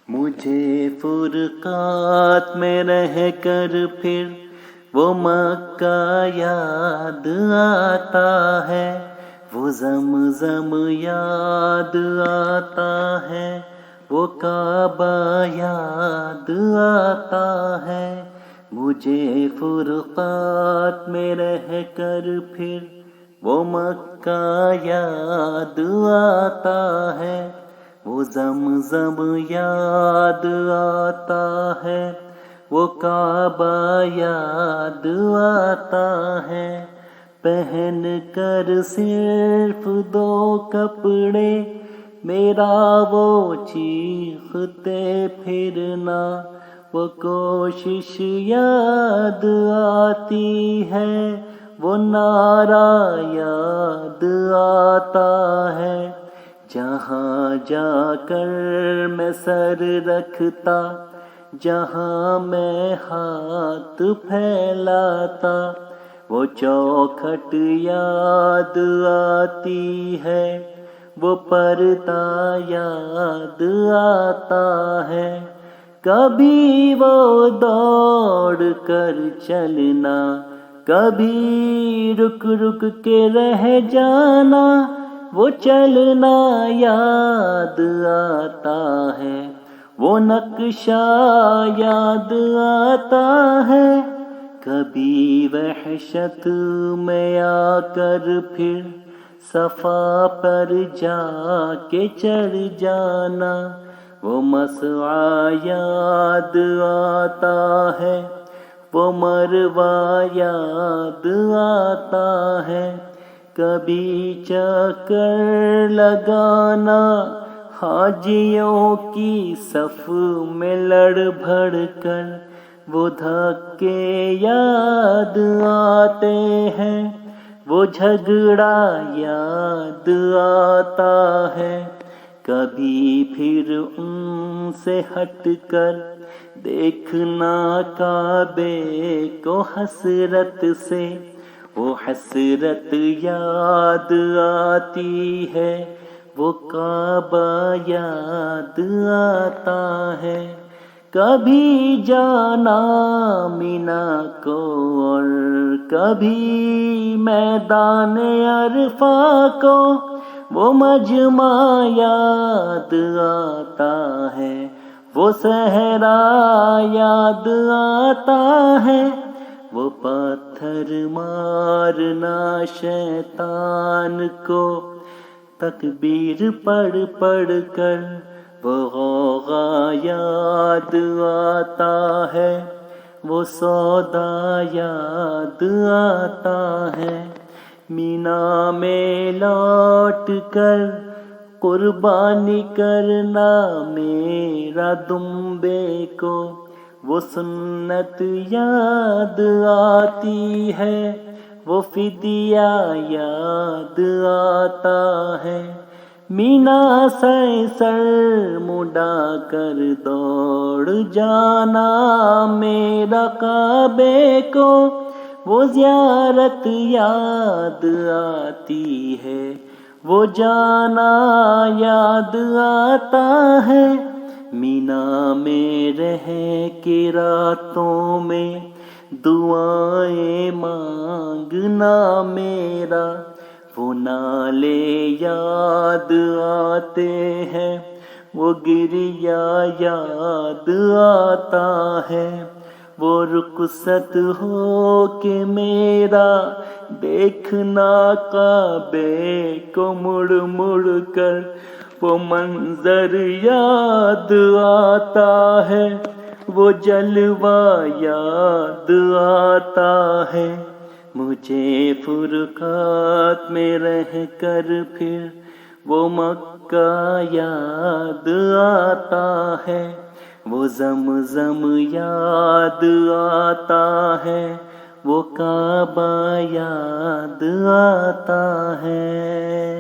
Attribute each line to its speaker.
Speaker 1: مجھے فرقات میں رہ کر پھر وہ مکہ یاد آتا ہے، وہ زمزم یاد آتا ہے، وہ کعبہ یاد آتا ہے۔ مجھے فرقات میں رہ کر پھر وہ مکہ یاد آتا ہے، وہ زمزم یاد آتا ہے، وہ کعبہ یاد آتا ہے۔ پہن کر صرف دو کپڑے میرا وہ چیختے پھرنا، وہ کوشش یاد آتی ہے، وہ نعرہ یاد آتا ہے۔ جہاں جا کر میں سر رکھتا، جہاں میں ہاتھ پھیلاتا، وہ چوکھٹ یاد آتی ہے، وہ پردہ یاد آتا ہے۔ کبھی وہ دوڑ کر چلنا، کبھی رک رک کے رہ جانا، وہ چلنا یاد آتا ہے، وہ نقشہ یاد آتا ہے۔ کبھی وحشت میں آ کر پھر صفا پر جا کے چڑھ جانا، وہ مسعی یاد آتا ہے، وہ مروہ یاد آتا ہے۔ کبھی چکر لگانا حاجیوں کی صف میں لڑ بھڑ کر، وہ دھکے یاد آتے ہیں، وہ جھگڑا یاد آتا ہے۔ کبھی پھر ان سے ہٹ کر دیکھنا کعبے کو حسرت سے، وہ حسرت یاد آتی ہے، وہ کعبہ یاد آتا ہے۔ کبھی جانا مینا کو اور کبھی میدان عرفہ کو، وہ مجمع یاد آتا ہے، وہ صحرا یاد آتا ہے، وہ پتھر مارنا شیطان کو تکبیر پڑھ پڑھ کر، وہ غوغا یاد آتا ہے، وہ سودا یاد آتا ہے۔ مینا میں لوٹ کر قربانی کرنا میرا دمبے کو، وہ سنت یاد آتی ہے، وہ فدیہ یاد آتا ہے۔ مینا سے سر مڈا کر دوڑ جانا میرا کعبے کو، وہ زیارت یاد آتی ہے، وہ جانا یاد آتا ہے۔ مینا میں رہ کے راتوں میں دعائیں مانگنا میرا، وہ نالے یاد آتے ہیں، وہ گریا یاد آتا ہے۔ وہ رخصت ہو کے میرا دیکھنا کعبے کو مڑ مڑ کر، وہ منظر یاد آتا ہے، وہ جلوہ یاد آتا ہے۔ مجھے فرقات میں رہ کر پھر وہ مکہ یاد آتا ہے، وہ زمزم یاد آتا ہے، وہ کعبہ یاد آتا ہے۔